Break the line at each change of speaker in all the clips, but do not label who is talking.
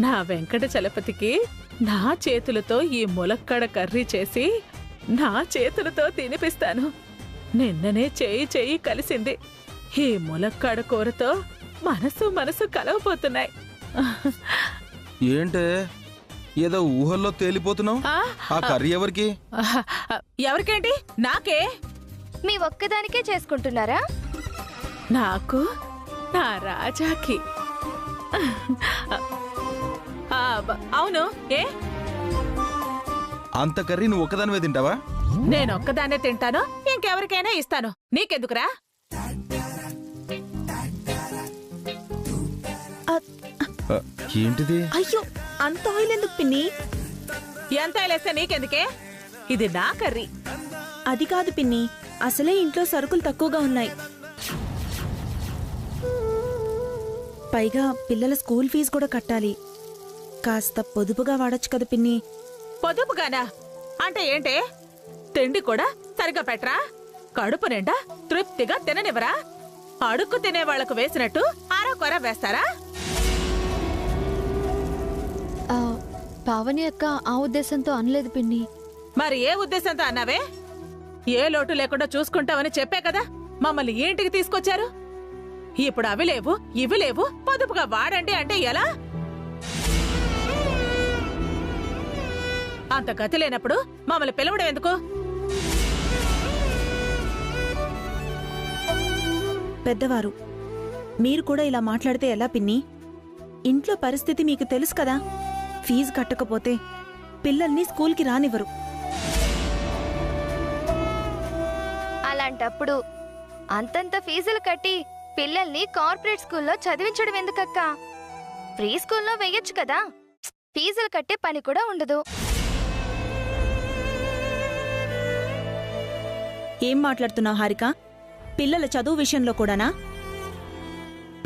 నా వెంకట చలపతికి నా చేతులతో ఈ ములక్కాడ కర్రీ చేసి నా చేతులతో తినిపిస్తాను. నిన్ననే చేయి కలిసింది. ఈ ములక్కాడ కూరతో మనసు కలవపోతున్నాయి.
ఏంటే ఏదో ఊహల్లో తేలిపోతున్నావు? ఆ కర్రీ ఎవరికి?
ఎవరికేంటి? నాకే.
మీ ఒక్కదానికే చేసుకుంటున్నారా?
నాకు, నా రాజాకి. అవును. ఏ
అంత కర్రీ నువ్వు ఒక్కదానివే తింటావా?
నేనొక్కదాన్నే తింటాను, ఇంకెవరికైనా ఇస్తాను. నీకెందుకురా?
ఏంటిది?
అయ్యో, అంత ఆయిల్ ఎందుకు పిన్ని?
ఎంత వేస్తే నీకెందుకే? ఇది నా కర్రీ.
అది కాదు పిన్ని, అసలే ఇంట్లో సరుకులు తక్కువగా ఉన్నాయి. పైగా పిల్లల స్కూల్ ఫీజు కూడా కట్టాలి. కాస్త పొదుపుగా వాడొచ్చు కదా పిన్ని.
పొదుపుగానా? అంటే ఏంటే? తిండి కూడా సరిగా పెట్టరా? కడుపు నిండా తృప్తిగా తిననివరా? అడుక్కు తినే వాళ్లకు వేసినట్టు ఆరాకొర వేస్తారా?
పావని అక్క ఆ ఉద్దేశంతో అనలేదు పిన్ని.
మరి ఏ ఉద్దేశంతో అన్నావే? ఏ లోటు లేకుండా చూసుకుంటావని చెప్పే కదా మమ్మల్ని ఇంటికి తీసుకొచ్చారు. ఇప్పుడు అవి లేవు, ఇవి లేవు, పొదుపుగా వాడండి అంటే ఎలా? అంత గతి లేనప్పుడు మమ్మల్ని పిలవడం ఎందుకు?
పెద్దవారు, మీరు కూడా ఇలా మాట్లాడితే ఎలా పిన్ని? ఇంట్లో పరిస్థితి మీకు తెలుసు కదా. ఫీజు కట్టకపోతే పిల్లల్ని స్కూల్కి రానివ్వరు.
అలాంటప్పుడు అంతంత ఫీజులు కట్టి పిల్లల్ని కార్పొరేట్ స్కూల్లో చదివించడం ఎందుకక్క? ఫ్రీ స్కూల్లో వెయ్యొచ్చు కదా. ఫీజులు కట్టే పని కూడా ఉండదు.
ఏం మాట్లాడుతున్నావు హారిక? పిల్లల చదువు విషయంలో కూడానా?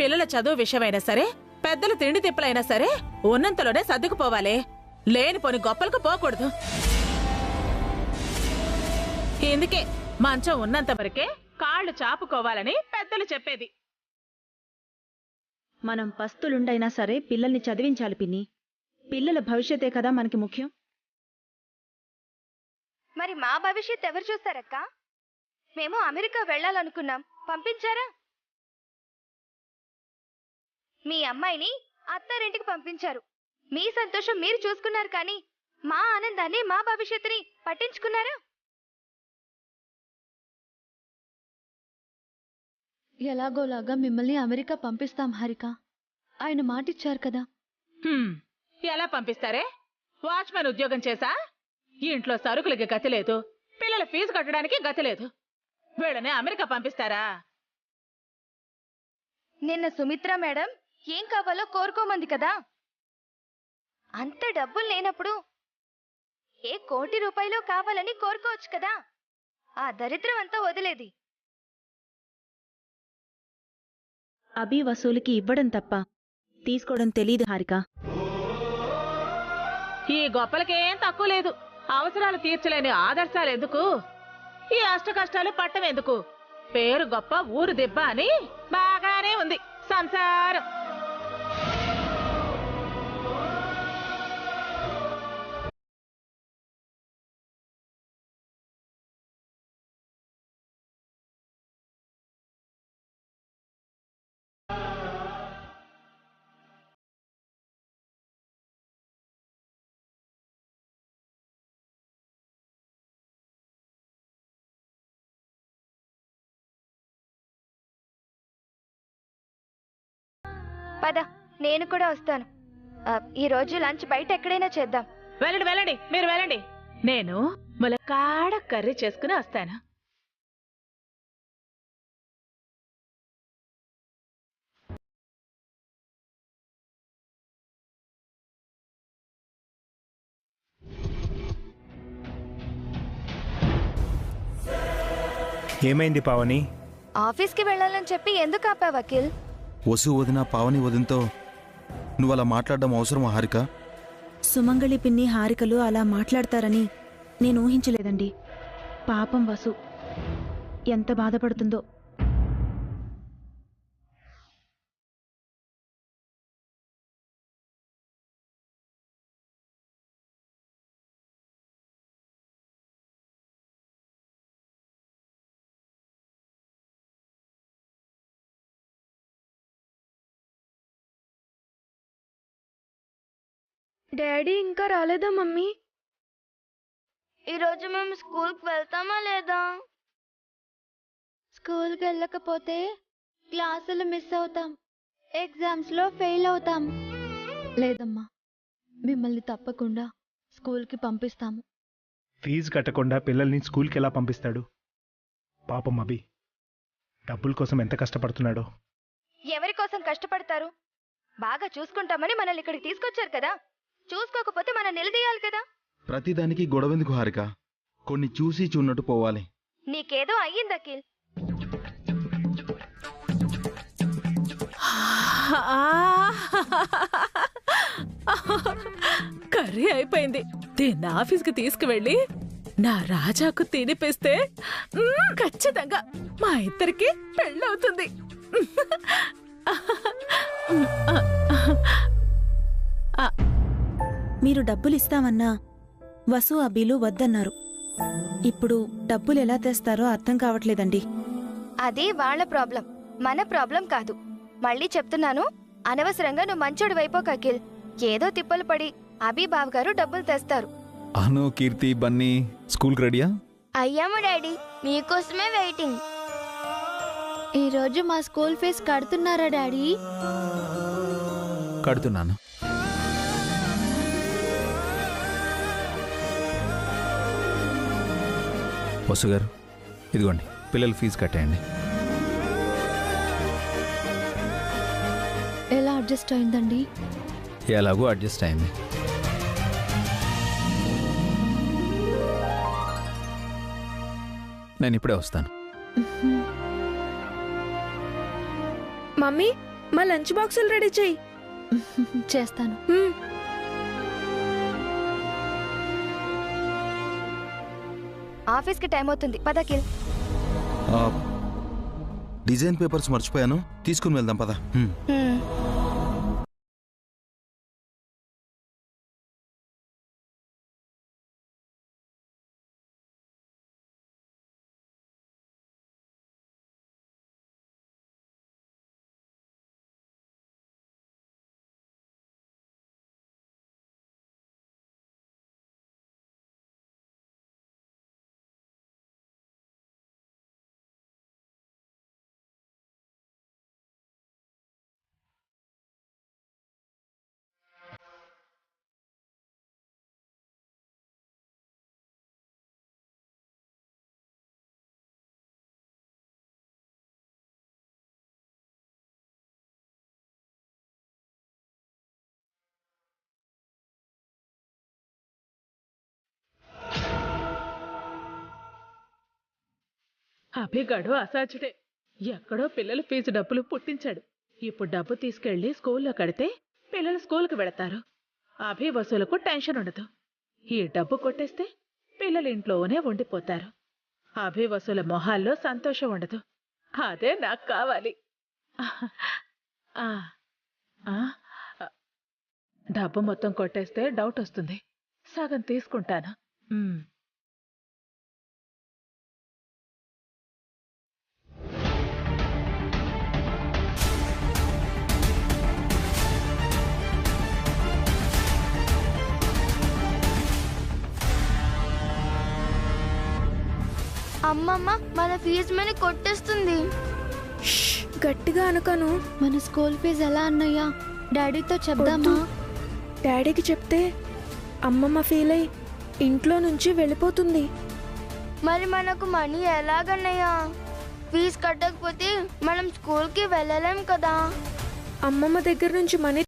పిల్లల చదువు విషయమైనా సరే, పెద్దల తిండి తిప్పలైనా సరే ఉన్నంతలోనే సర్దుకుపోవాలి. లేనిపోని గొప్పలకు పోకూడదు. ఇందుకే మంచం ఉన్నంత వరకే కాళ్ళు చాపుకోవాలని పెద్దలు చెప్పేది.
మనం పస్తులుండైనా సరే పిల్లల్ని చదివించాలి పిన్ని. పిల్లల భవిష్యతే కదా మనకి ముఖ్యం.
మరి మా భవిష్యత్ ఎవరు చూస్తారక్క? మేము అమెరికా వెళ్ళాలనుకున్నాం, పంపించారా? మీ అమ్మాయిని అత్తారింటికి పంపించారు. మీ సంతోషం మీరు చూసుకున్నారు, కానీ మా ఆనందాన్ని, మా భవిష్యత్తుని పట్టించుకున్నారా?
ఎలాగోలాగా మిమ్మల్ని అమెరికా పంపిస్తాం హారిక. ఆయన మాటిచ్చారు కదా.
ఎలా పంపిస్తారే? వాచ్మెన్ ఉద్యోగం చేసా? ఇంట్లో సరుకులకి గతి లేదు, పిల్లల ఫీజు కట్టడానికి గతి లేదు. వీళ్ళని అమెరికా పంపిస్తారా?
నిన్న సుమిత్ర మేడం ఏం కావాలో కోరుకోమంది కదా. అంత డబ్బులు లేనప్పుడు ఏ కోటి రూపాయలు కావాలని కోరుకోవచ్చు కదా. ఆ దరిద్రం అంతా వదిలేది.
అభి వసూలుకి ఇవ్వడం తప్ప తీసుకోవడం తెలీదు హారిక.
ఈ గొప్పలకేం తక్కువ లేదు. అవసరాలు తీర్చలేని ఆదర్శాలు ఎందుకు? ఈ అష్ట కష్టాలు పట్టం ఎందుకు? పేరు గొప్ప, ఊరు దెబ్బ అని బాగానే ఉంది సంసారం.
పద, నేను కూడా వస్తాను. ఈ రోజు లంచ్ బయట ఎక్కడైనా చేద్దాం.
వెళ్ళండి వెళ్ళండి, మీరు వెళ్ళండి. నేను ములక్కాడ కర్రీ చేసుకుని వస్తాను.
ఏమైంది పావని?
ఆఫీస్కి వెళ్ళాలని చెప్పి ఎందుకు ఆపా వకీల్?
వసు వదిన, పావని వదినతో నువ్వు అలా మాట్లాడడం అవసరమా హారిక?
సుమంగళి పిన్ని హారికలు అలా మాట్లాడతారని నేను ఊహించలేదండి. పాపం వసు ఎంత బాధపడుతుందో.
డాడీ ఇంకా రాలేదా మమ్మీ? ఈరోజు మేము స్కూల్కి వెళ్తామా లేదా?
స్కూల్కి వెళ్ళకపోతే క్లాసులు మిస్ అవుతాం, ఎగ్జామ్స్లో ఫెయిల్ అవుతాం. లేదమ్మా, మిమ్మల్ని తప్పకుండా స్కూల్కి పంపిస్తాము.
ఫీజు కట్టకుండా పిల్లల్ని స్కూల్కి ఎలా పంపిస్తాడు? పాపం అభి డబ్బుల కోసం ఎంత కష్టపడుతున్నాడో.
ఎవరి కోసం కష్టపడతారు? బాగా చూసుకుంటామని మనల్ని ఇక్కడికి తీసుకొచ్చారు కదా, చూసుకోకపోతే మనం నిలదీయాలి కదా.
ప్రతిదానికి గొడవెందుకు హారిక? కొన్ని చూసి చూన్నట్టు పోవాలి.
నీకేదో అయ్యింది అఖిల్.
కర్రీ అయిపోయింది. దీన్ని ఆఫీస్కి తీసుకువెళ్ళి నా రాజాకు తినిపిస్తే ఖచ్చితంగా మా ఇద్దరికి పెళ్ళవుతుంది.
మీరు డబ్బులు ఇస్తామన్నా వసు అబీలు వద్దన్నారు. ఇప్పుడు డబ్బులు ఎలా తెస్తారో అర్థం కావట్లేదండి.
అది వాళ్ళ ప్రాబ్లం, మన ప్రాబ్లం కాదు. మళ్ళీ చెప్తున్నాను, అనవసరంగా నువ్వు మంచోడు వైపోక అఖిల్. ఏదో తిప్పలు పడి అభి బావగారు డబ్బులు తెస్తారు.
అను, కీర్తి, బన్నీ స్కూల్కి రెడీయా?
అయ్యాము డాడీ, మీకోసమే వెయిటింగ్.
ఈరోజు మా స్కూల్ ఫీజు కడుతున్నారా డాడీ?
కడుతున్నాను. వసు గారు, ఇదిగోండి పిల్లల ఫీజు కట్టేయండి.
ఎలా అడ్జస్ట్ అయిందండి?
ఎలాగో అడ్జస్ట్ అయింది. నేను ఇప్పుడే వస్తాను.
మమ్మీ, మా లంచ్ బాక్సులు రెడీ చెయ్యి.
చేస్తాను.
ఆఫీస్కి టైం అవుతుంది, పద అఖిల్.
డిజైన్ పేపర్స్ మర్చిపోయాను, తీసుకుని వెళ్దాం పద.
అభిగాడు అసాధ్యుడే. ఎక్కడో పిల్లల ఫీజు డబ్బులు పుట్టించాడు. ఇప్పుడు డబ్బు తీసుకెళ్లి స్కూల్లో కడితే పిల్లలు స్కూల్కి వెళతారు. అభి వసూలకు టెన్షన్ ఉండదు. ఈ డబ్బు కొట్టేస్తే పిల్లలు ఇంట్లోనే ఉండిపోతారు. అభి వసూల మొహాల్లో సంతోషం ఉండదు. అదే నాకు కావాలి. డబ్బు మొత్తం కొట్టేస్తే డౌట్ వస్తుంది. సగం తీసుకుంటాను.
అమ్మమ్మ, మన ఫీజు మనీ కొట్టేస్తుంది.
గట్టిగా అనకను.
మన స్కూల్ ఫీజు ఎలా అన్నయ్యా? డాడీతో చెప్దామా?
డాడీకి చెప్తే అమ్మమ్మ ఫీల్ అయి ఇంట్లో నుంచి వెళ్ళిపోతుంది.
మరి మనకు మనీ ఎలాగన్నయ్యా? ఫీజు కట్టకపోతే మనం స్కూల్కి వెళ్ళలేం కదా.
అమ్మమ్మ దగ్గర నుంచి మనీ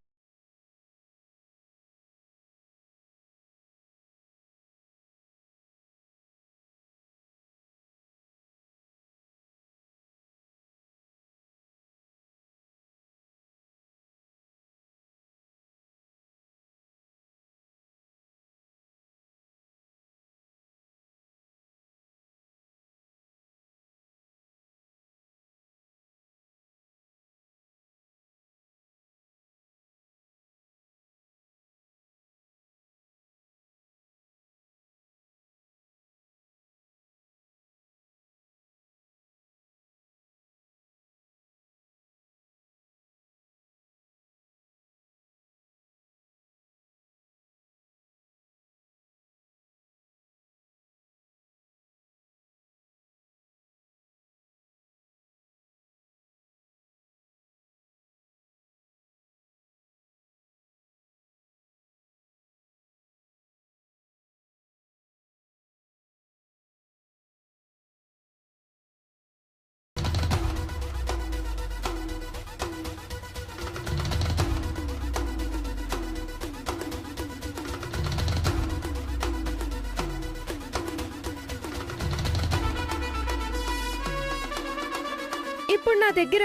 ఇప్పుడు నా దగ్గర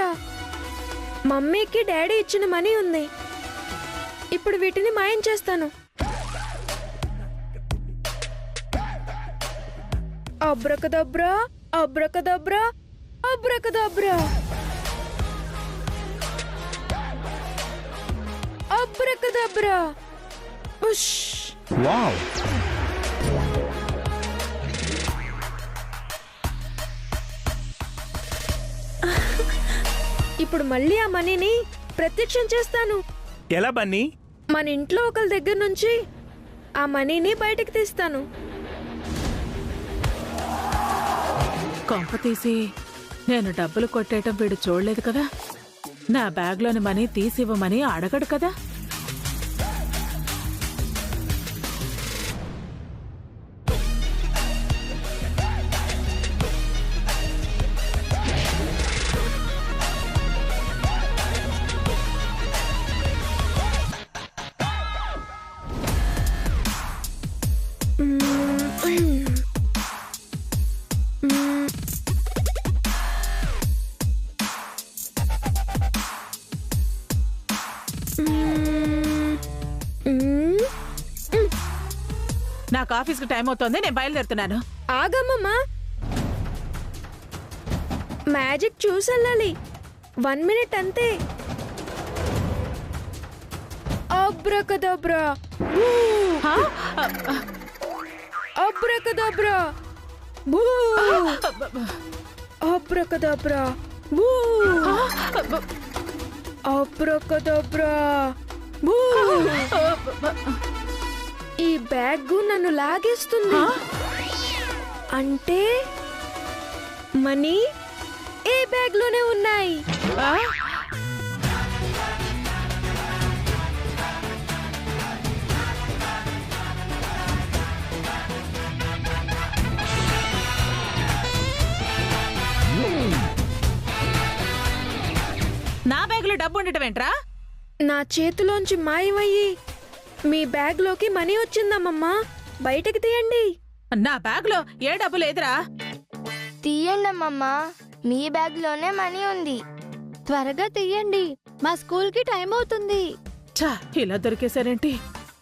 మమ్మీకి డాడీ ఇచ్చిన మనీ ఉంది. ఇప్పుడు వీటిని మాయం చేస్తాను. Abracadabra abracadabra abracadabra abracadabra. ఉష్.
వావ్,
ఇప్పుడు మళ్ళీ ఆ మనీని ప్రత్యక్షం చేస్తాను.
ఎలా బన్నీ?
మన ఇంట్లో ఒకరి దగ్గర నుంచి ఆ మనీని బయటకు తీస్తాను.
కొంప తీసి నేను డబ్బులు కొట్టేయటం వీడు చూడలేదు కదా. నా బ్యాగ్లోని మనీ తీసివ్వమని అడగడు కదా. నాకు ఆఫీస్కి టైం అవుతోంది, నేను బయలుదేరుతున్నాను.
ఆగమ్మమ్మా, మ్యాజిక్ చూసెళ్ళాలి. 1 మినిట్ అంతే. అబ్రకదబ్రా
హా?
Abracadabra boo abracadabra boo abracadabra boo. ఈ బ్యాగ్ నన్ను లాగేస్తుంది. అంటే మనీ ఏ బ్యాగ్ లోనే ఉన్నాయి.
ఆ? నా బ్యాగ్లో డబ్బు ఉండటం ఏంట్రా?
నా చేతిలోంచి మాయమయ్యి మీ బ్యాగ్ లోకి మనీ వచ్చిందమ్మమ్మా. బయటకు తీయండి.
నా బ్యాగ్లో ఏ డబ్బు లేదురా.
తీయండి అమ్మమ్మ, మీ బ్యాగ్ లోనే మనీ ఉంది.
త్వరగా తీయండి, మా స్కూల్ కి టైం అవుతుంది.
ఛా, ఇలా దొరికేశారేంటి?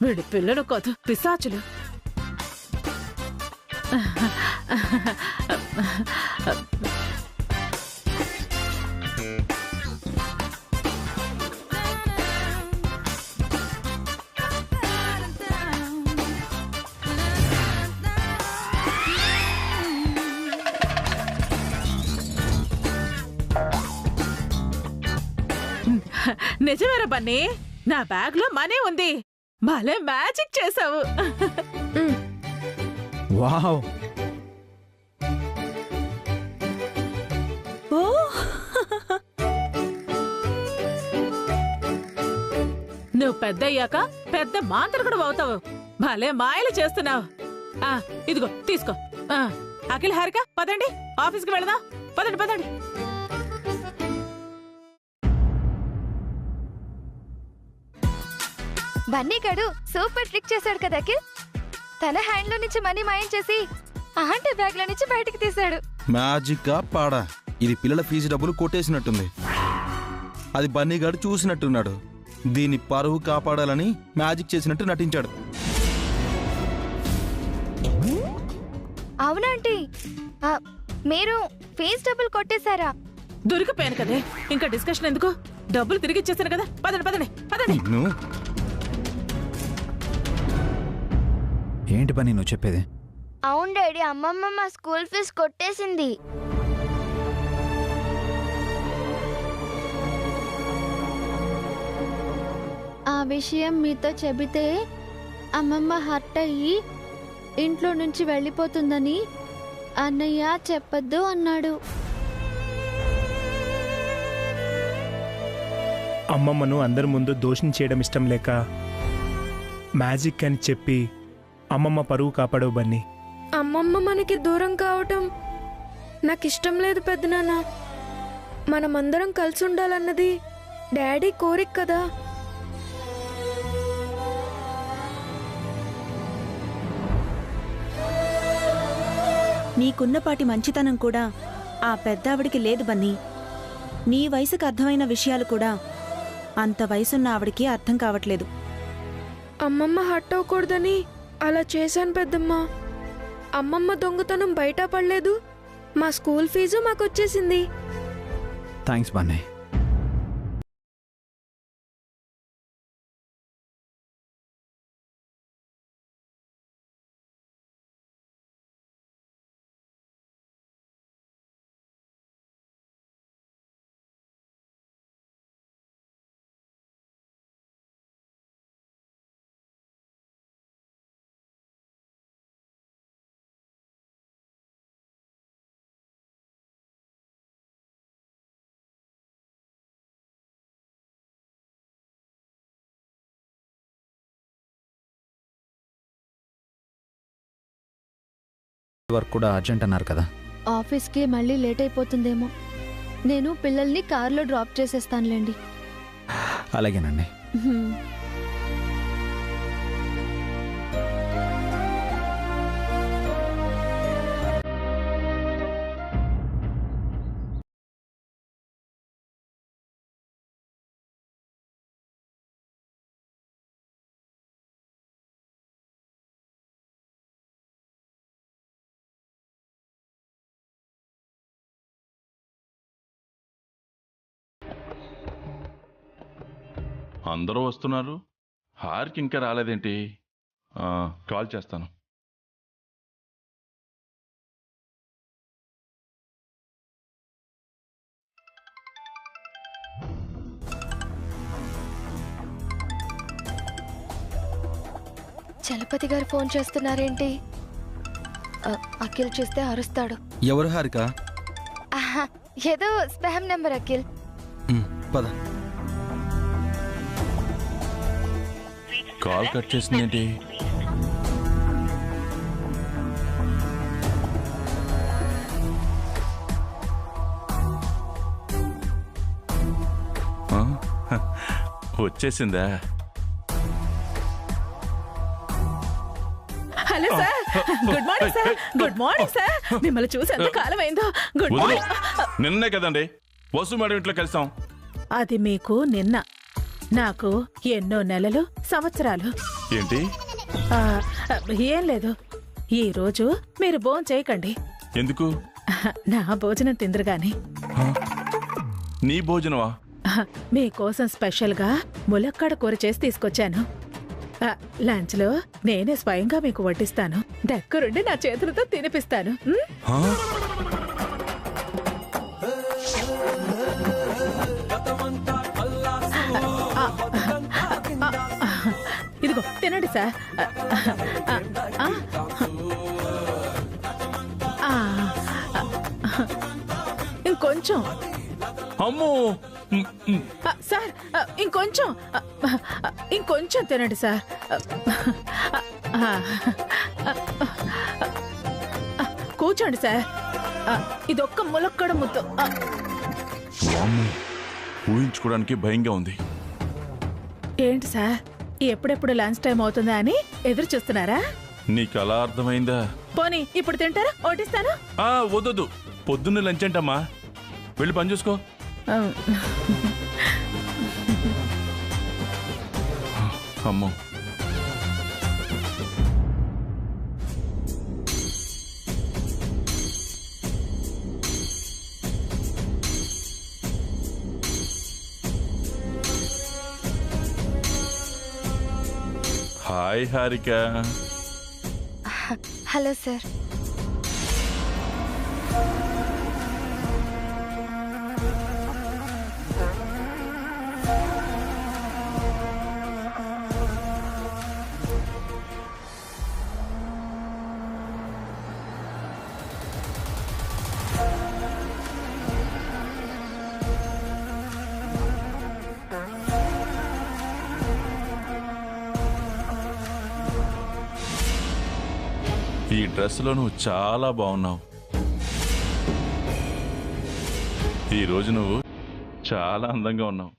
వీడి పిల్లలు కాదు, పిశాచులు. నిజమేరా బన్నీ, నా బ్యాగ్ లో మనీ ఉంది. భలే మ్యాజిక్ చేసావు.
వావ్.
ఓ
నువ్వు పెద్దయ్యాక పెద్ద మాంత్రికుడు అవుతావు. భలే మాయలు చేస్తున్నావు. ఇదిగో తీసుకో. అఖిల్, హారిక, పదండి, ఆఫీస్కి వెళదాం. పదండి పదండి.
బన్నీ గడు సూపర్ ట్రిక్ చేశాడు కదా అఖిల్. తన హ్యాండ్ లో నుంచి మనీ మాయం చేసి ఆంటీ బ్యాగ్ లో నుంచి బయటికి తీశాడు.
మ్యాజిక్గా పాడా. ఇది పిల్లల ఫీజు డబ్బులు కొట్టేసినట్టుంది. అది బన్నీగాడు చూసినట్టున్నాడు. దీని పరువు కాపాడాలని మ్యాజిక్ చేసినట్టు నటించాడు.
అవునంటీ, మీరు ఫీజు డబ్బులు కొట్టేశారా?
దొరికిపోయాను కదే, ఇంకా డిస్కషన్ ఎందుకు? డబ్బులు తిరిగి ఇచ్చేసాను కదా. పదండి పదండి పదండి.
నువ్వు
ఏంటి పని నువ్వు చెప్పేది?
అవును డాడీ, అమ్మమ్మ మా స్కూల్ ఫీజు కొట్టేసింది.
ఆ విషయం మీతో చెబితే అమ్మమ్మ హర్ట్ అయ్యి ఇంట్లో నుంచి వెళ్ళిపోతుందని అన్నయ్య చెప్పొద్దు అన్నాడు.
అమ్మమ్మను అందరి ముందు దోషం చేయడం ఇష్టం లేక మ్యాజిక్ అని చెప్పి అమ్మమ్మ పరువు కాపాడవు బన్నీ.
అమ్మమ్మ మనకి దూరం కావటం నాకిష్టం లేదు పెద్దనాన్న. మనమందరం కలిసి ఉండాలన్నది డాడీ కోరిక కదా.
నీకున్నపాటి మంచితనం కూడా ఆ పెద్దావిడికి లేదు బన్నీ. నీ వయసుకు అర్థమైన విషయాలు కూడా అంత వయసున్న ఆవిడికి అర్థం కావట్లేదు.
అమ్మమ్మ హట్ అవ్వకూడదని అలా చేశాను పెద్దమ్మ. అమ్మమ్మ దొంగతనం బయట పడలేదు, మా స్కూల్ ఫీజు మాకొచ్చేసింది.
థ్యాంక్స్ బన్నీ. వర్క్ కూడా అర్జెంట్ అన్నారు కదా.
ఆఫీస్కి మళ్ళీ లేట్ అయిపోతుందేమో. నేను పిల్లల్ని కార్లో డ్రాప్ చేసేస్తానులేండి.
అలాగేనండి.
హ్మ్.
అందరూ వస్తున్నారు, హార్కి ఇంకా రాలేదేంటి? కాల్ చేస్తాను.
చలపతి గారు ఫోన్ చేస్తున్నారేంటి? అఖిల్ చూస్తే అరుస్తాడు.
ఎవరు హారిక?
ఆహా, ఏదో స్పామ్ నెంబర్ అఖిల్.
పద.
కాల్ కట్ చేసిందేంటి? వచ్చేసిందా?
Hello sir, good morning sir. Good morning sir, మిమ్మల్ని చూసి ఎంత కాలం అయిందో. Good morning.
నిన్నే కదండి వసు మేడం ఇంట్లో కలిసాం.
అది మీకు నిన్న, నాకు ఎన్నో నెలలు, సంవత్సరాలు.
ఏంటి?
ఏం లేదు, ఈ రోజు మీరు భోజనం చేయకండి.
ఎందుకు?
నా భోజనం తిందరుగాని.
నీ భోజనమా?
మీకోసం స్పెషల్గా ములక్కాడ కూర చేసి తీసుకొచ్చాను. లంచ్ లో నేనే స్వయంగా మీకు వడ్డిస్తాను. దగ్గరుండి నా చేతులతో తినిపిస్తాను. ఇదిగో తినండి సార్. ఇంకొంచెం.
అమ్మో
సార్, ఇంకొంచెం ఇంకొంచెం తినండి సార్. కూర్చోండి సార్. ఇదొక్క ములక్కడ ముద్దు.
ఊహించుకోవడానికి భయంగా ఉంది.
ఏంటి సార్, ఎప్పుడెప్పుడు లంచ్ టైం అవుతుందా అని ఎదురు చూస్తున్నారా?
నీకు అలా అర్థమైందా?
పోనీ ఇప్పుడు తింటారా? ఓటిస్తాను.
వద్దు, పొద్దున్నే లంచ్ అంటమ్మా. వెళ్ళి పని చూసుకో. అమ్మో, హాయ్ హారిక.
Hello sir.
ఈ డ్రెస్లో నువ్వు చాలా బాగున్నావు. ఈరోజు నువ్వు చాలా అందంగా ఉన్నావు.